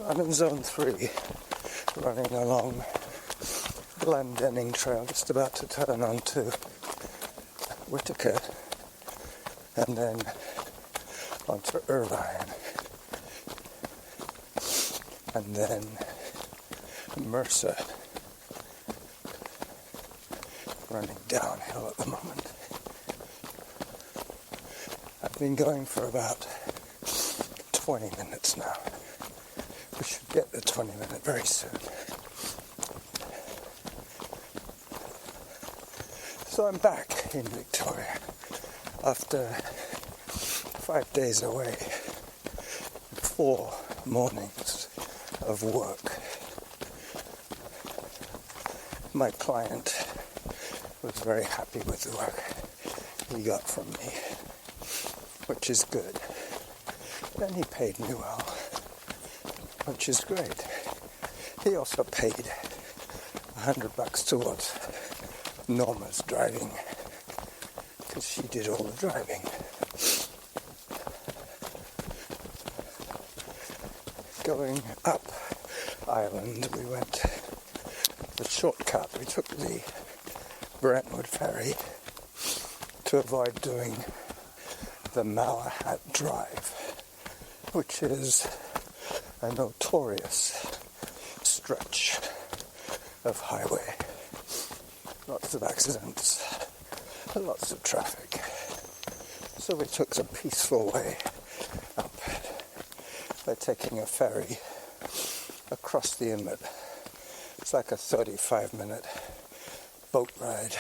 So I'm in zone 3, running along Glendenning Trail, just about to turn onto Whitaker, and then onto Irvine, and then Mercer, running downhill at the moment. I've been going for about 20 minutes now. We should get the 20-minute very soon. So I'm back in Victoria after 5 days away, 4 mornings of work. My client was very happy with the work he got from me, which is good. Then he paid me well, which is great. He also paid $100 towards Norma's driving, because she did all the driving. Going up island, we went the shortcut. We took the Brentwood ferry to avoid doing the Malahat Drive, which is a notorious stretch of highway. Lots of accidents, lots of traffic. So we took the peaceful way up by taking a ferry across the inlet. It's like a 35-minute boat ride.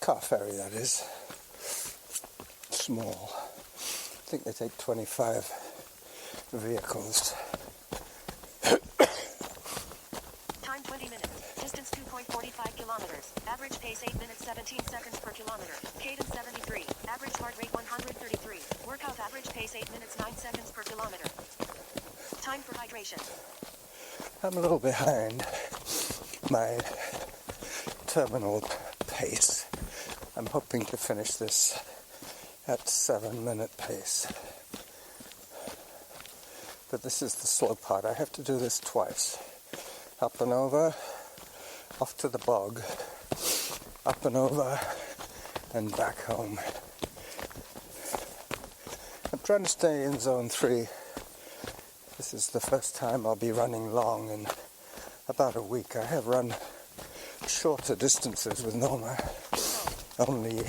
Car ferry, that is. Small. I think they take 25 vehicles. Time 20 minutes. Distance 2.45 kilometers. Average pace 8 minutes 17 seconds per kilometer. Cadence 73. Average heart rate 133. Workout average pace 8 minutes 9 seconds per kilometer. Time for hydration. I'm a little behind my terminal pace. I'm hoping to finish this at 7-minute pace. But this is the slow part. I have to do this twice. Up and over, off to the bog, up and over, and back home. I'm trying to stay in zone 3. This is the first time I'll be running long in about a week. I have run shorter distances with Norma. Only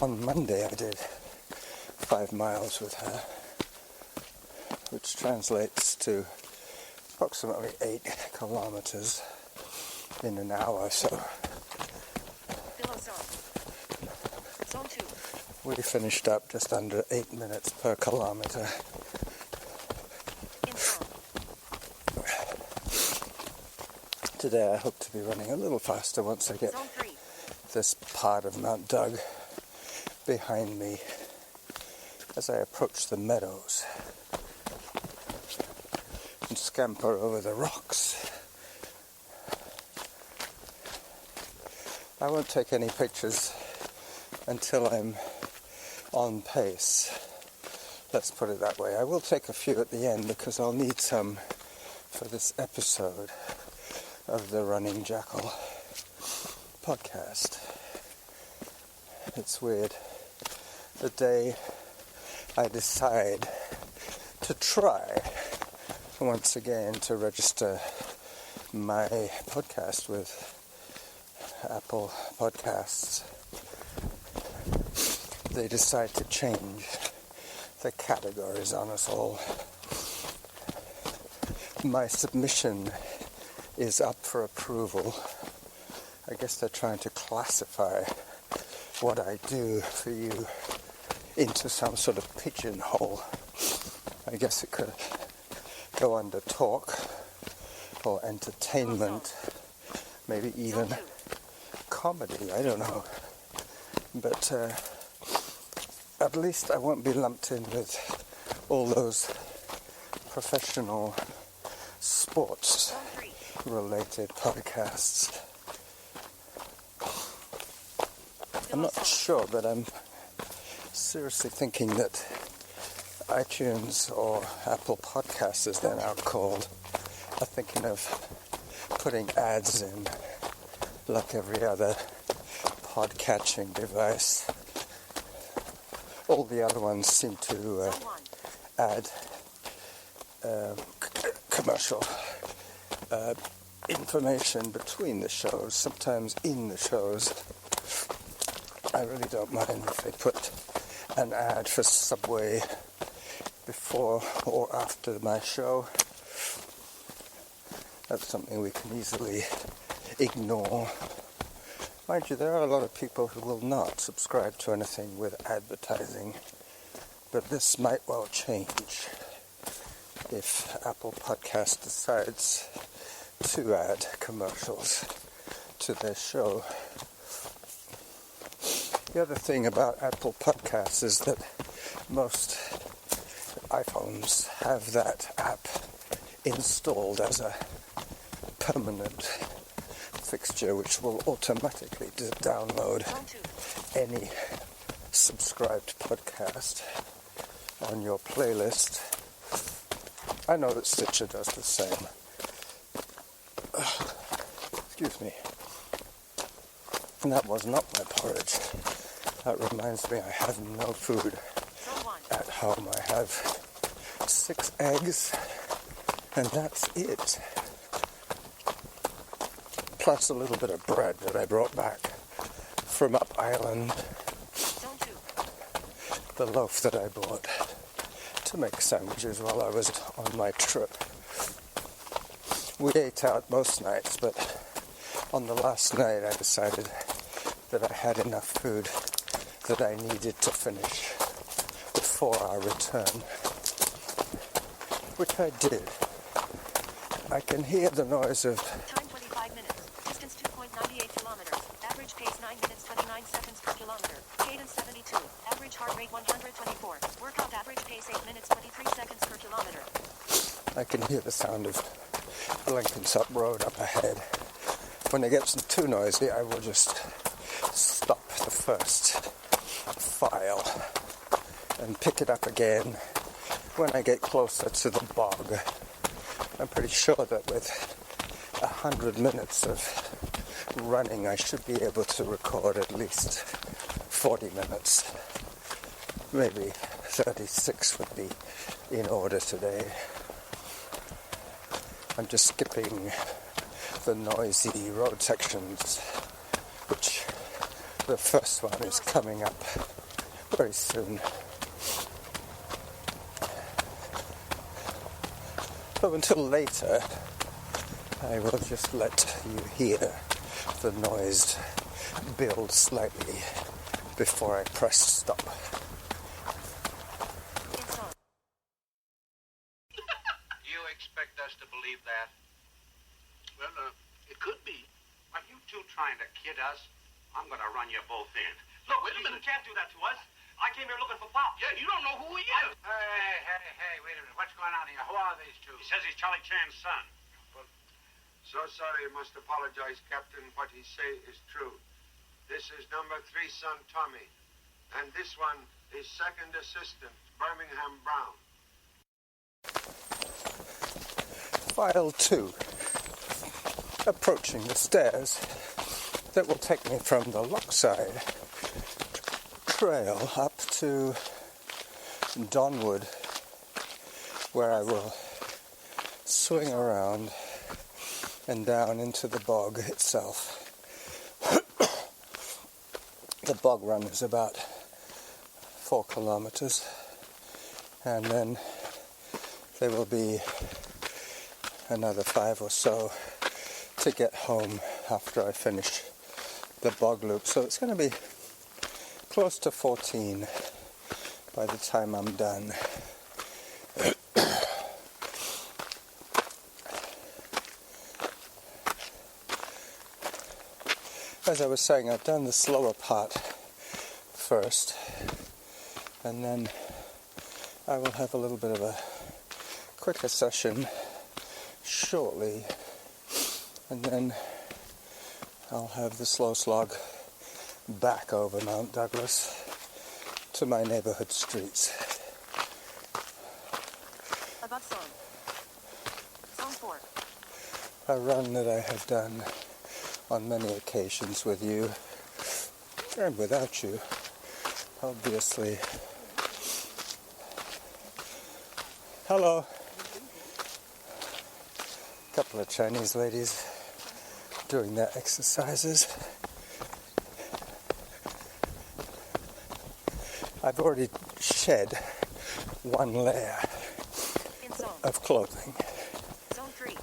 on Monday I did 5 miles with her, which translates to approximately 8 kilometers in an hour. So Zone 2. We finished up just under 8 minutes per kilometer. Today I hope to be running a little faster once I get this part of Mt.Douglas behind me as I approach the meadows and scamper over the rocks. I won't take any pictures until I'm on pace. Let's put it that way. I will take a few at the end because I'll need some for this episode of the Running Jackal podcast. It's weird. The day I decide to try once again to register my podcast with Apple Podcasts, they decide to change the categories on us all. My submission is up for approval. I guess they're trying to classify what I do for you into some sort of pigeonhole. I guess it could go under talk or entertainment, maybe even comedy, I don't know. But at least I won't be lumped in with all those professional sports related podcasts. I'm not sure, but I'm seriously thinking that iTunes or Apple Podcasts, as they're now called, are thinking of putting ads in like every other podcatching device. All the other ones seem to add commercial information between the shows, sometimes in the shows. I really don't mind if they put an ad for Subway before or after my show. That's something we can easily ignore. Mind you, there are a lot of people who will not subscribe to anything with advertising, but this might well change if Apple Podcast decides to add commercials to their show. The other thing about Apple Podcasts is that most iPhones have that app installed as a permanent fixture, which will automatically download any subscribed podcast on your playlist. I know that Stitcher does the same. Excuse me. And that was not my porridge. That reminds me I have no food at home. I have 6 eggs, and that's it. Plus a little bit of bread that I brought back from up island. The loaf that I bought to make sandwiches while I was on my trip. We ate out most nights, but on the last night I decided that I had enough food that I needed to finish before our return, which I did. I can hear the noise of... Time 25 minutes. Distance 2.98 kilometers. Average pace 9 minutes 29 seconds per kilometer. Cadence 72. Average heart rate 124. Workout average pace 8 minutes 23 seconds per kilometer. I can hear the sound of Blenkinsop Road up ahead. When it gets too noisy, I will just stop the first file and pick it up again when I get closer to the bog. I'm pretty sure that with 100 minutes of running, I should be able to record at least 40 minutes. Maybe 36 would be in order today. I'm just skipping the noisy road sections, which the first one is coming up very soon. So until later, I will just let you hear the noise build slightly before I press stop. You expect us to believe that? Well, it could be. Are you two trying to kid us? I'm going to run you both in. Look, wait a minute. You can't do that to us. I came here looking for Pop. Yeah, you don't know who he is. Hey, wait a minute. What's going on here? Who are these two? He says he's Charlie Chan's son. So sorry, I must apologize, Captain. What he say is true. This is number 3 son Tommy. And this one is second assistant, Birmingham Brown. File 2. Approaching the stairs that will take me from the Lochside trail up to Donwood, where I will swing around and down into the bog itself. The bog run is about 4 kilometers, and then there will be another 5 or so to get home after I finish the bog loop. So it's going to be close to 14 by the time I'm done. As I was saying, I've done the slower part first, and then I will have a little bit of a quicker session shortly, and then I'll have the slow slog back over Mt.Douglas to my neighborhood streets. Above zone. Zone 4. A run that I have done on many occasions with you and without you, obviously. Hello. A couple of Chinese ladies doing their exercises. I've already shed one layer In zone. of clothing. Zone 3.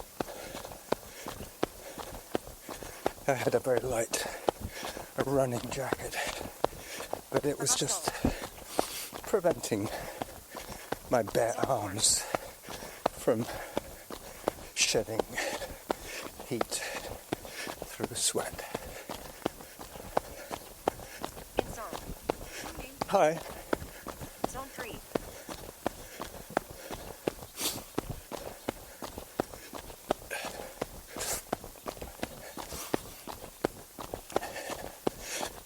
I had a very light running jacket, but it was just preventing my bare arms from shedding heat through sweat. In zone. Hi. Zone 3.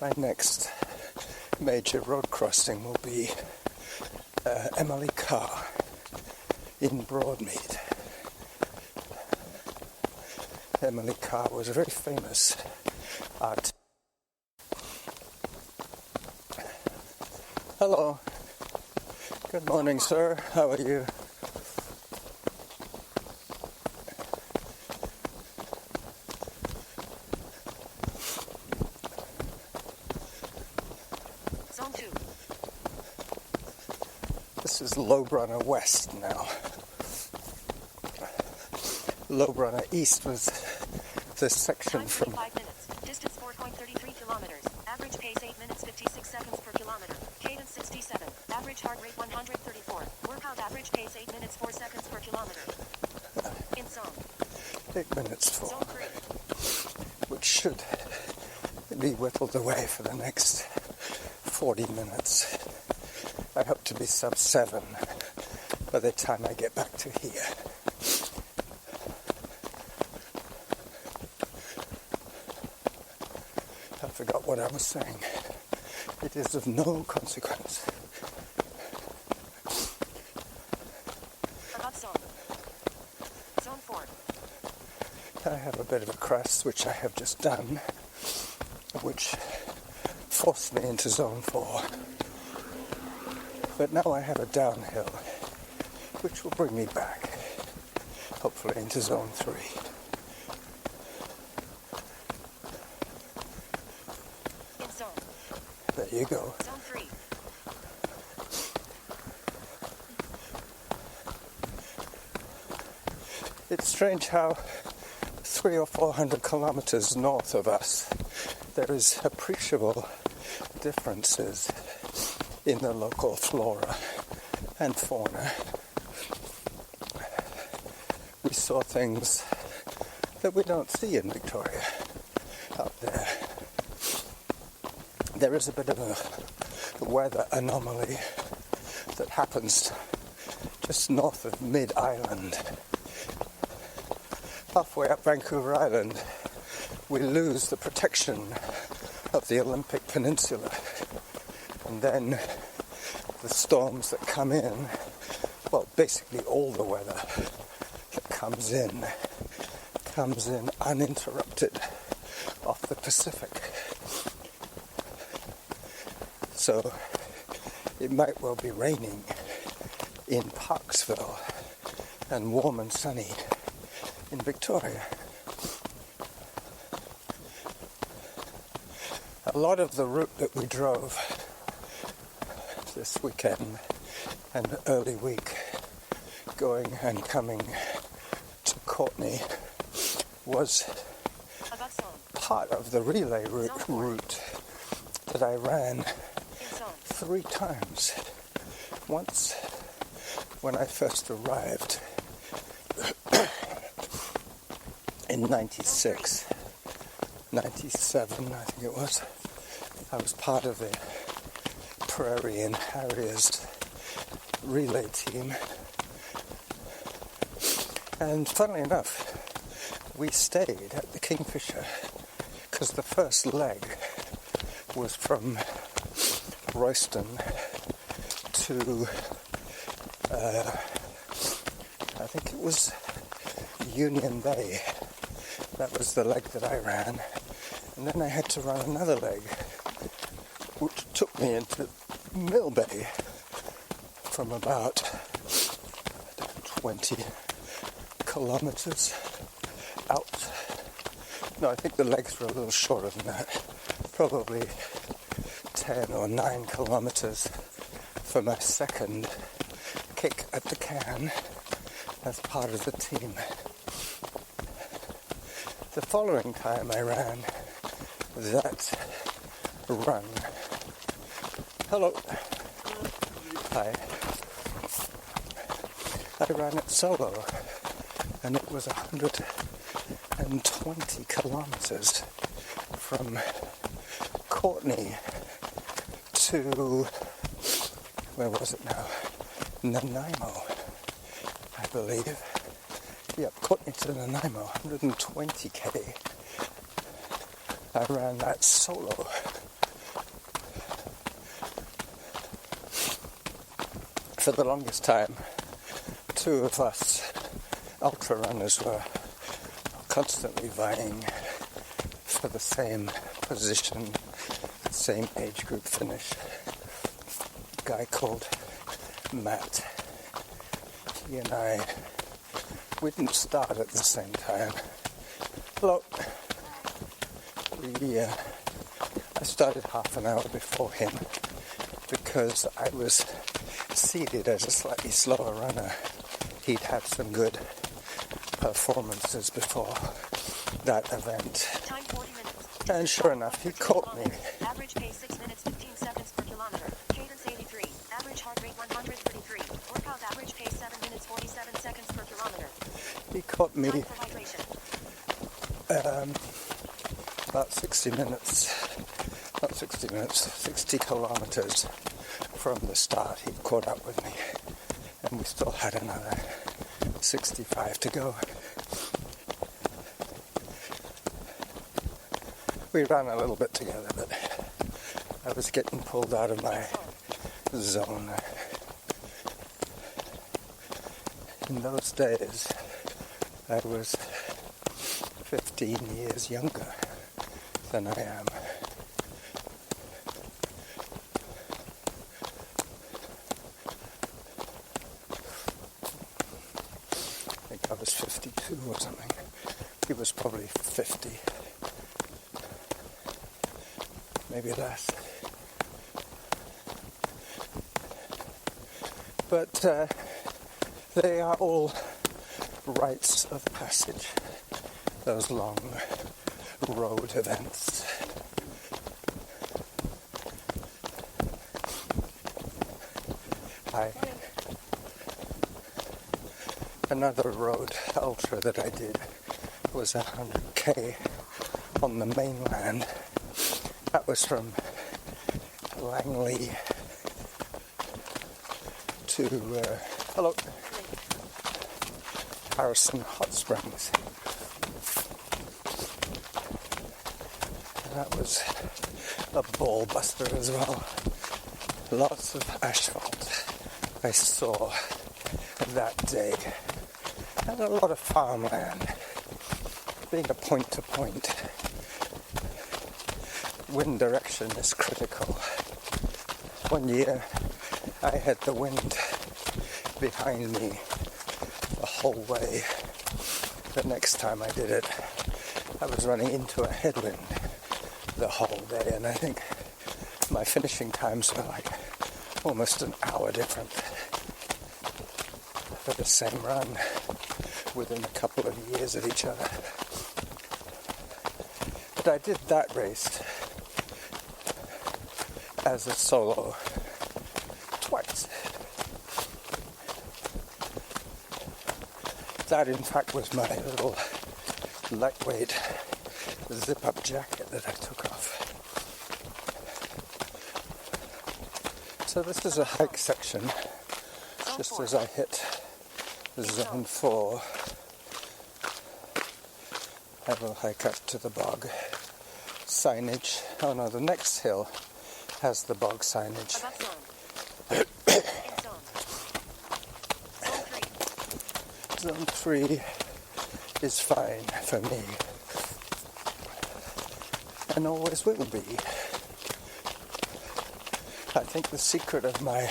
My next major road crossing will be Emily Carr in Broadmead. Emily Carr was a very famous artist. Hello. Good morning, sir. How are you? Zone 2. This is Lowbrunner West now. Lowbrunner East was this section Time from 25 minutes. Distance 4.33 kilometers. Average pace 8 minutes 56 seconds per kilometer. Cadence 67. Average heart rate 134. Workout average pace 8 minutes 4 seconds per kilometer. In zone. 8 minutes for, Zone 3. which should be whittled away for the next 40 minutes. I hope to be sub 7 by the time I get back to here. I forgot what I was saying. It is of no consequence. Above zone. Zone 4. I have a bit of a crest, which I have just done, which forced me into zone 4. But now I have a downhill, which will bring me back, hopefully into zone 3. In zone. There you go. Zone 3. It's strange how 300 or 400 kilometers north of us, there is appreciable differences in the local flora and fauna. We saw things that we don't see in Victoria out there. There is a bit of a weather anomaly that happens just north of Mid-Island. Halfway up Vancouver Island, we lose the protection of the Olympic Peninsula. And then the storms that come in, well, basically all the weather that comes in uninterrupted off the Pacific. So it might well be raining in Parksville and warm and sunny in Victoria. A lot of the route that we drove this weekend and early week, going and coming to Courtenay, was Above zone. part of the relay route that I ran In zone. 3 times. Once when I first arrived in 96, 97 I think it was. I was part of the Prairie and Harriers relay team. And funnily enough, we stayed at the Kingfisher because the first leg was from Royston to I think it was Union Bay. That was the leg that I ran. And then I had to run another leg, which took me into Mill Bay from about 20 kilometers out. No, I think the legs were a little shorter than that. Probably 10 or 9 kilometers for my second kick at the can as part of the team. The following time I ran that run. Hello. Hi. I ran it solo, and it was 120 kilometers from Courtney to, where was it now? Nanaimo, I believe. Yep, Courtney to Nanaimo, 120k. I ran that solo. For the longest time, two of us ultra runners were constantly vying for the same position, same age group finish. A guy called Matt. He and I, we didn't start at the same time. Hello. I started half an hour before him because I was seeded as a slightly slower runner. He'd had some good performances before that event. Time 40 minutes. And sure enough, he caught me. Average pace 6 minutes 15 seconds per kilometer. Cadence 83. Average heart rate 133. Workout average pace 7 minutes 47 seconds per kilometer. He caught me Time for hydration. about 60 minutes, not 60 minutes, 60 kilometers from the start. He caught up with me, and we still had another 65 to go. We ran a little bit together, but I was getting pulled out of my zone. In those days, I was 15 years younger than I am. I think I was 52 or something. He was probably 50. Maybe less. But they are all rites of passage, those long road events. Another road ultra that I did was 100k on the mainland. That was from Langley to Harrison Hot Springs. And that was a ball buster as well. Lots of asphalt I saw that day. And a lot of farmland. Being a point-to-point, wind direction is critical. One year I had the wind behind me the whole way. The next time I did it, I was running into a headwind the whole day, and I think my finishing times were like almost an hour different for the same run within a couple of years of each other. But I did that race as a solo twice. That in fact was my little lightweight zip-up jacket that I took off. So this is a hike section, just as I hit zone 4. I will hike up to the bog signage. Oh no, the next hill has the bog signage. Zone 3 is fine for me, and always will be. I think the secret of my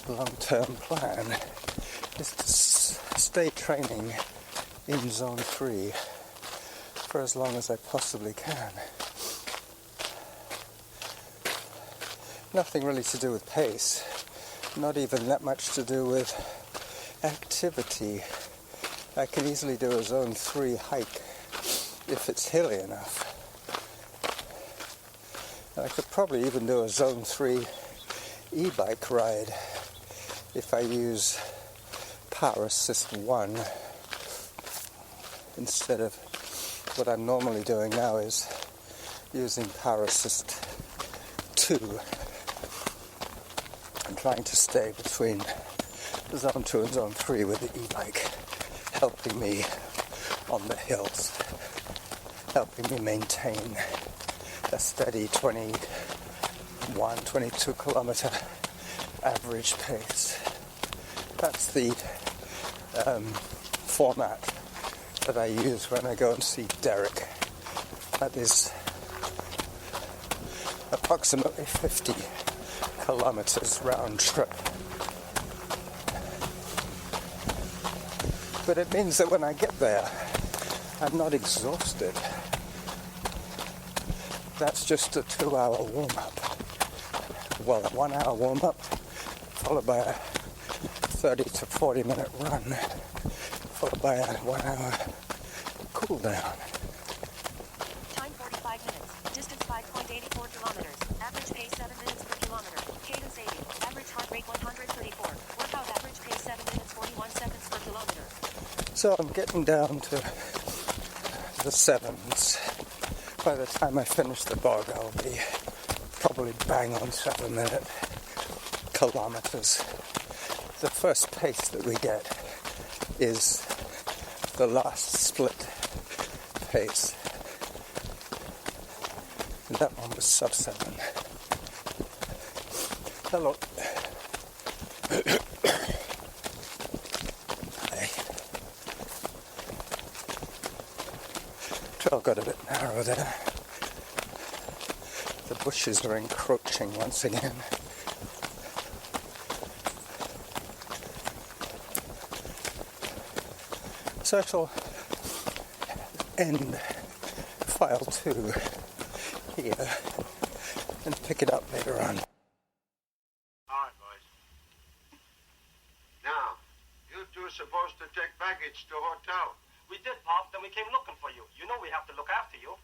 long-term plan is to stay training in Zone 3 for as long as I possibly can. Nothing really to do with pace, not even that much to do with activity. I can easily do a Zone 3 hike if it's hilly enough. And I could probably even do a Zone 3 e-bike ride if I use Power Assist 1 instead of what I'm normally doing now is using Power Assist 2 and trying to stay between Zone 2 and Zone 3 with the e-bike, helping me on the hills, helping me maintain a steady 22 kilometer average pace. That's the format that I use when I go and see Derek. That is approximately 50 kilometers round trip. But it means that when I get there, I'm not exhausted. That's just a 2-hour warm-up. Well, a 1-hour warm-up, followed by a 30 to 40 minute run, followed by a 1-hour cool down. Time 45 minutes. Distance 5.84 kilometers. Average pace 7 minutes per kilometer. Cadence 80. Average heart rate 134. Workout average pace 7 minutes 41 seconds per kilometer. So I'm getting down to the 7s. By the time I finish the bog, I'll be probably bang on 7-minute kilometers. The first pace that we get is the last split pace. And that one was sub 7. Hello. Hey. Trail got a bit narrow there. The bushes are encroaching once again. So I shall end file 2 here and pick it up later on. All right, boys. Now, you two are supposed to take baggage to hotel. We did, Pop. Then we came looking for you. You know we have to look after you.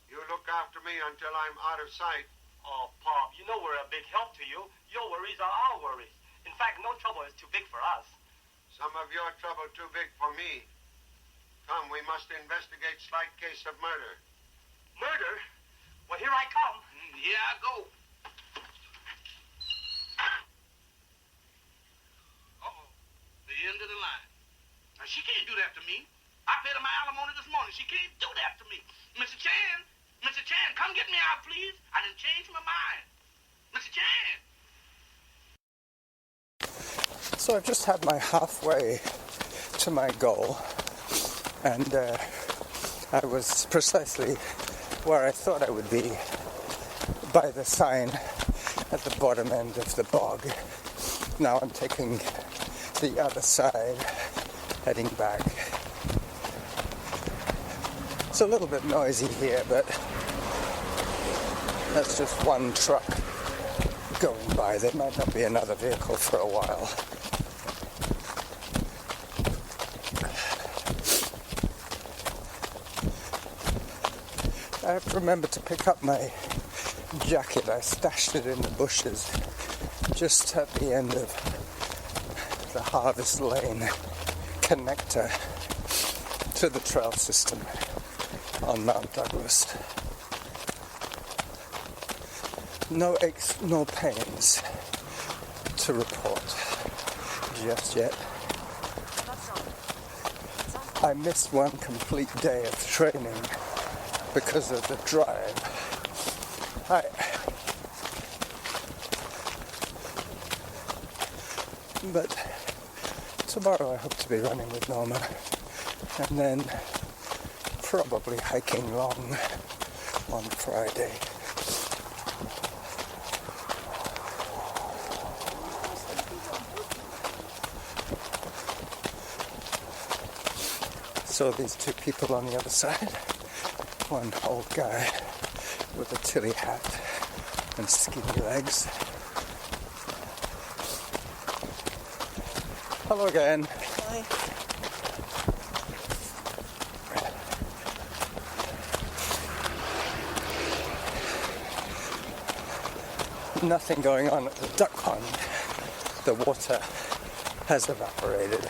You look after me until I'm out of sight. Oh, Pop, you know we're a big help to you. Your worries are our worries. In fact, no trouble is too big for us. Some of your trouble too big for me. Come, we must investigate slight case of murder. Murder? Well, here I come. Here I go. Uh-oh. The end of the line. Now, she can't do that to me. I paid her my alimony this morning. She can't do that to me. Mr. Chan, come get me out, please. I done changed my mind. Mr. Chan. So I've just had my halfway to my goal, and I was precisely where I thought I would be by the sign at the bottom end of the bog. Now I'm taking the other side, heading back. It's a little bit noisy here, but that's just one truck going by. There might not be another vehicle for a while. I have to remember to pick up my jacket. I stashed it in the bushes just at the end of the Harvest Lane connector to the trail system on Mt.Douglas. No aches, no pains to report just yet. I missed one complete day of training because of the drive. But tomorrow I hope to be running with Norma, and then probably hiking long on Friday. So these two people on the other side, one old guy with a tilly hat and skinny legs. Hello again. Hi. Nothing going on at the duck pond. The water has evaporated.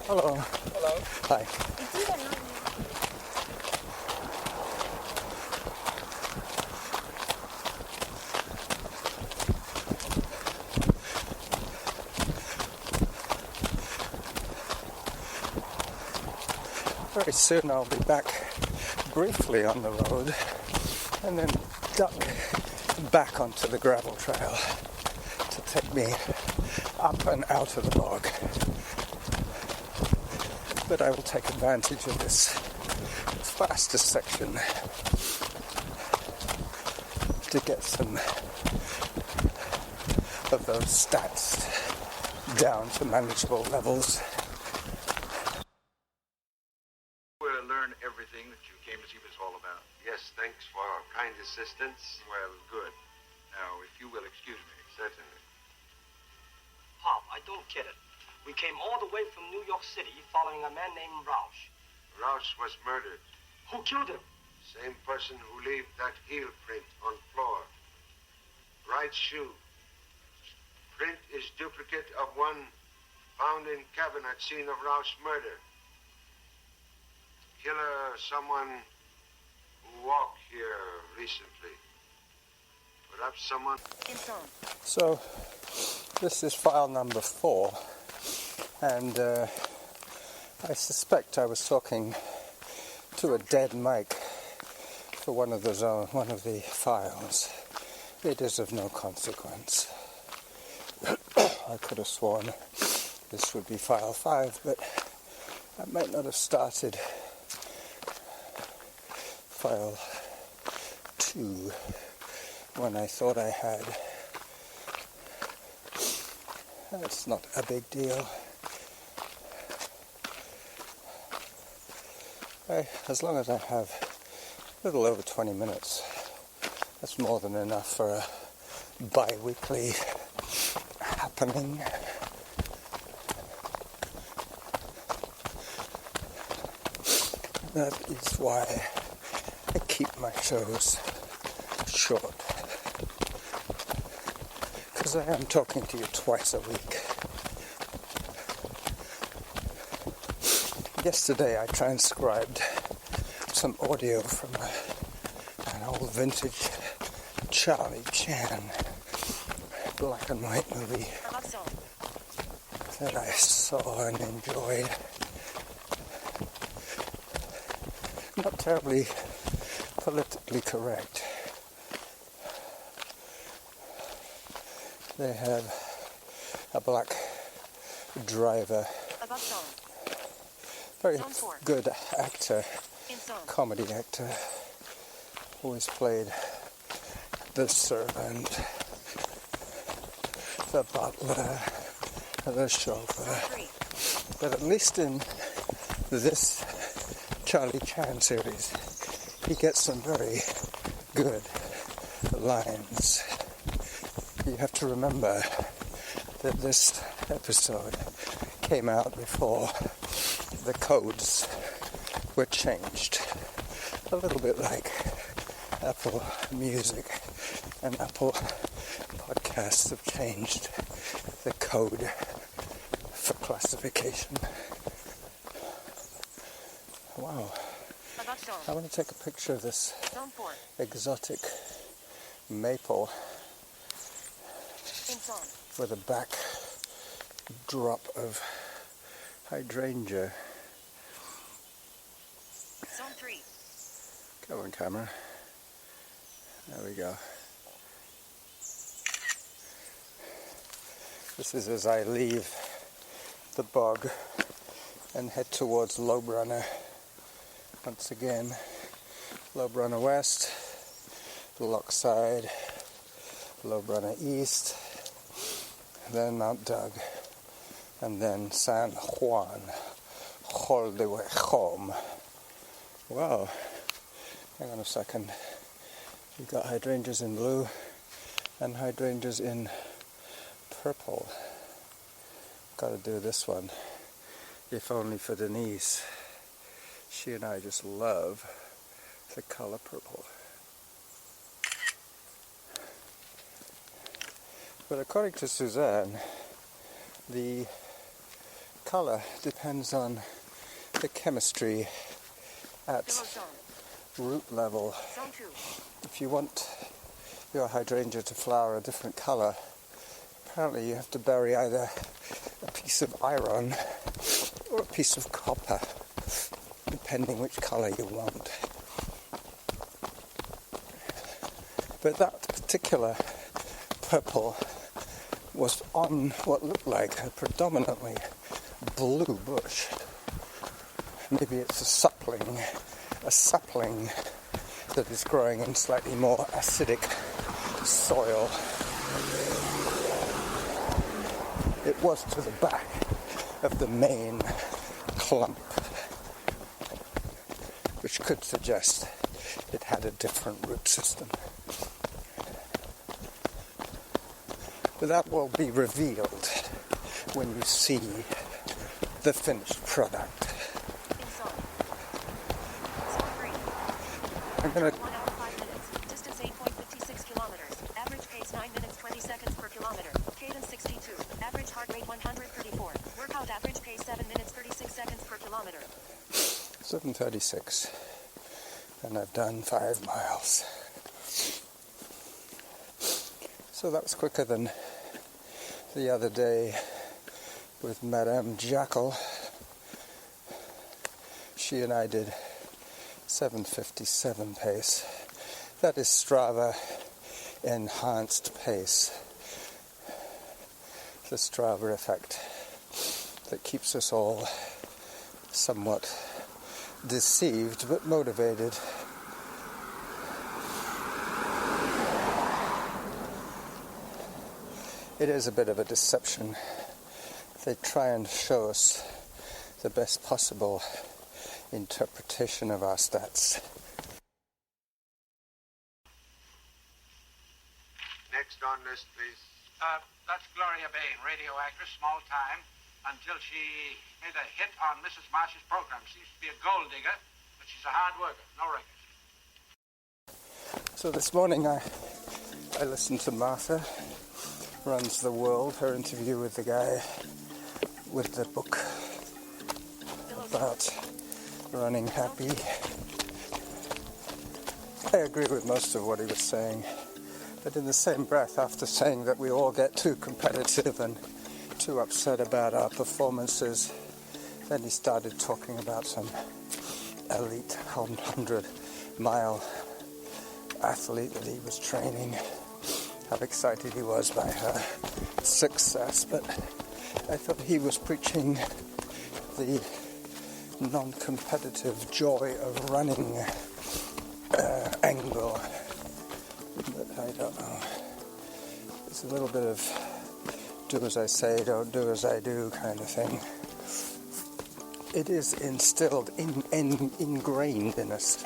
Hello. Hello. Hi. Very soon I'll be back briefly on the road and then duck back onto the gravel trail to take me up and out of the bog. But I will take advantage of this faster section to get some of those stats down to manageable levels. We'll learn everything that you came to see what it's all about. Yes, thanks for kind assistance. Well, good. Now, if you will excuse me. Certainly. Pop, I don't get it. We came all the way from New York City following a man named Roush. Roush was murdered. Who killed him? Same person who left that heel print on floor. Right shoe. Print is duplicate of one found in cabin at scene of Roush's murder. Killer, someone who walked here recently. Perhaps someone... So, this is file number 4, and I suspect I was talking to a dead mic for one of the files. It is of no consequence. I could have sworn this would be file 5, but I might not have started file 2 when I thought I had. It's not a big deal. As long as I have a little over 20 minutes, that's more than enough for a bi-weekly happening. That is why I keep my shows short. Because I am talking to you twice a week. Yesterday I transcribed some audio from an old vintage Charlie Chan black and white movie that I saw and enjoyed. Not terribly politically correct. They have a black driver, very good actor, comedy actor, always played the servant, the butler, the chauffeur. But at least in this Charlie Chan series, he gets some very good lines. You have to remember that this episode came out before the codes were changed. A little bit like Apple Music and Apple Podcasts have changed the code for classification. Wow. I want to take a picture of this exotic maple with a back drop of hydrangea. Come on, camera. There we go. This is as I leave the bog and head towards Lobrunner. Once again, Lobrunner West, Lochside, Lobrunner East, then Mount Doug, and then San Juan, all the way home. Wow, hang on a second. We've got hydrangeas in blue and hydrangeas in purple. Got to do this one, if only for Denise. She and I just love the color purple. But according to Suzanne, the color depends on the chemistry at root level. If you want your hydrangea to flower a different color, apparently you have to bury either a piece of iron or a piece of copper, depending which color you want. But that particular purple was on what looked like a predominantly blue bush. Maybe it's a sapling that is growing in slightly more acidic soil. It was to the back of the main clump, which could suggest it had a different root system. But that will be revealed when you see the finished product. I'm going to 1 hour 5 minutes. Distance 8.56 kilometers. Average pace 9 minutes 20 seconds per kilometer. Cadence 62. Average heart rate 134. Workout average pace 7 minutes 36 seconds per kilometer. 7:36, and I've done 5 miles. So that was quicker than the other day with Madame Jackal. She and I did 7:57 pace. That is Strava enhanced pace. The Strava effect that keeps us all somewhat deceived but motivated. It is a bit of a deception. They try and show us the best possible interpretation of our stats. Next on list, please. That's Gloria Bain, radio actress, small time, until she made a hit on Mrs. Marsh's program. She used to be a gold digger, but she's a hard worker. No records. So this morning I listened to Martha Runs the World, her interview with the guy with the book about running happy. I agree with most of what he was saying, but in the same breath, after saying that we all get too competitive and too upset about our performances, then he started talking about some elite 100-mile athlete that he was training, how excited he was by her success. But I thought he was preaching the non-competitive joy of running angle, but I don't know. It's a little bit of do as I say, don't do as I do kind of thing. It is instilled, ingrained in us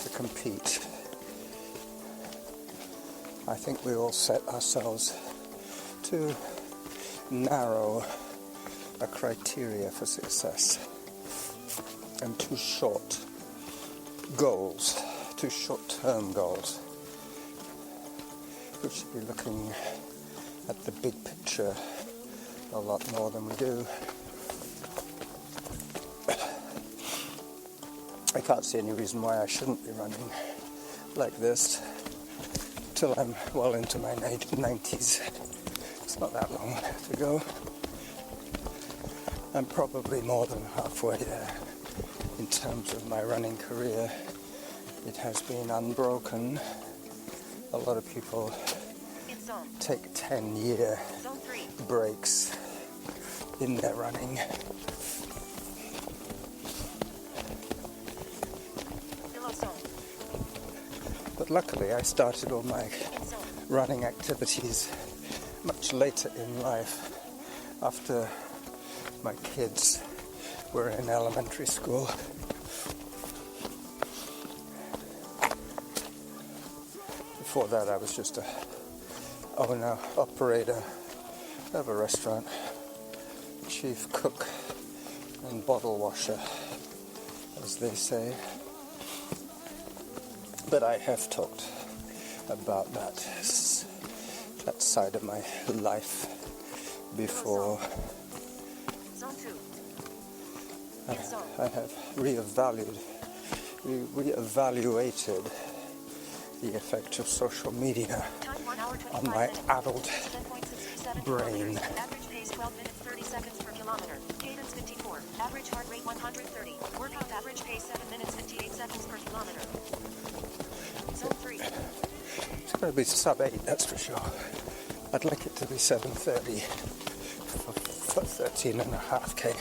to compete. I think we all set ourselves too narrow a criteria for success and too short goals, too short-term goals. We should be looking at the big picture a lot more than we do. I can't see any reason why I shouldn't be running like this till I'm well into my 90s. It's not that long to go. I'm probably more than halfway there in terms of my running career. It has been unbroken. A lot of people take 10-year breaks in their running. Below zone. But luckily I started all my In zone. running activities much later in life, after my kids were in elementary school. Before that I was just a owner, operator of a restaurant, chief cook and bottle washer, as they say. But I have talked about that side of my life before. Zone 2. In zone. I have reevaluated the effect of social media Time 1 hour 25 on my minutes. adult 10.67 brain. kilometers. Average pace 12 minutes 30 seconds per kilometer. Cadence 54. Average heart rate 130. Workout average pace 7 minutes 58 seconds per kilometer. Zone 3. It's going to be sub 8, that's for sure. I'd like it to be 7:30 for 13.5K.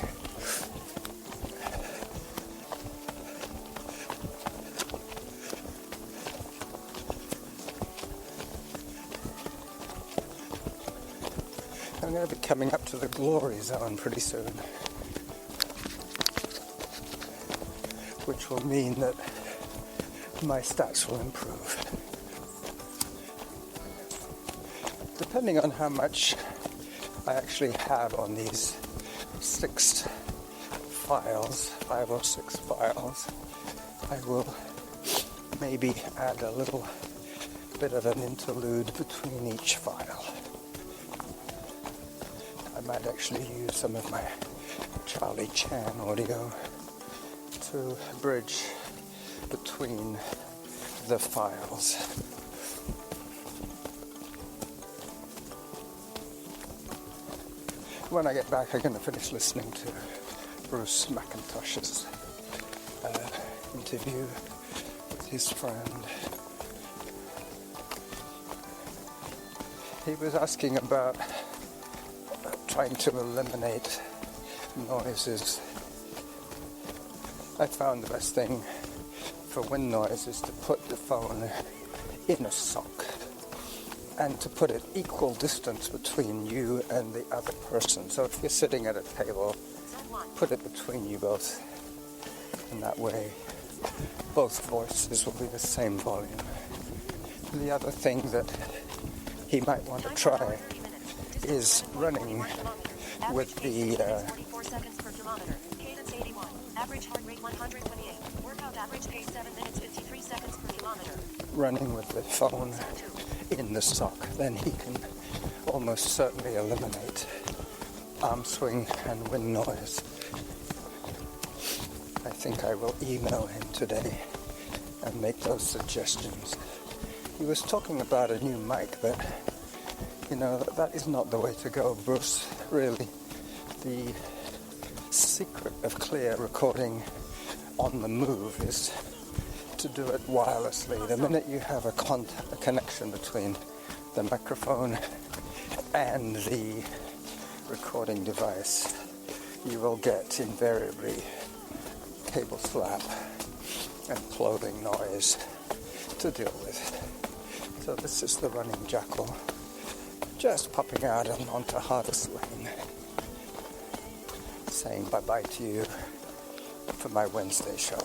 I'm going to be coming up to the glory zone pretty soon, which will mean that my stats will improve. Depending on how much I actually have on these 6 files, 5 or 6 files, I will maybe add a little bit of an interlude between each file. I might actually use some of my Charlie Chan audio to bridge between the files. When I get back, I'm going to finish listening to Bruce McIntosh's interview with his friend. He was asking about trying to eliminate noises. I found the best thing for wind noise is to put the phone in a sock and to put it equal distance between you and the other person. So if you're sitting at a table, put it between you both, and that way both voices will be the same volume. The other thing that he might want to try is running with the Cadence 81. Average heart rate 128. Workout average pace 7 minutes 53 seconds per kilometer. running with the phone in the sock. Then he can almost certainly eliminate arm swing and wind noise. I think I will email him today and make those suggestions. He was talking about a new mic, but you know, that is not the way to go, Bruce. Really, the secret of clear recording on the move is to do it wirelessly. The minute you have a connection between the microphone and the recording device, you will get invariably cable slap and clothing noise to deal with. So this is the running jackal, just popping out onto Harvest Lane, saying bye-bye to you for my Wednesday show.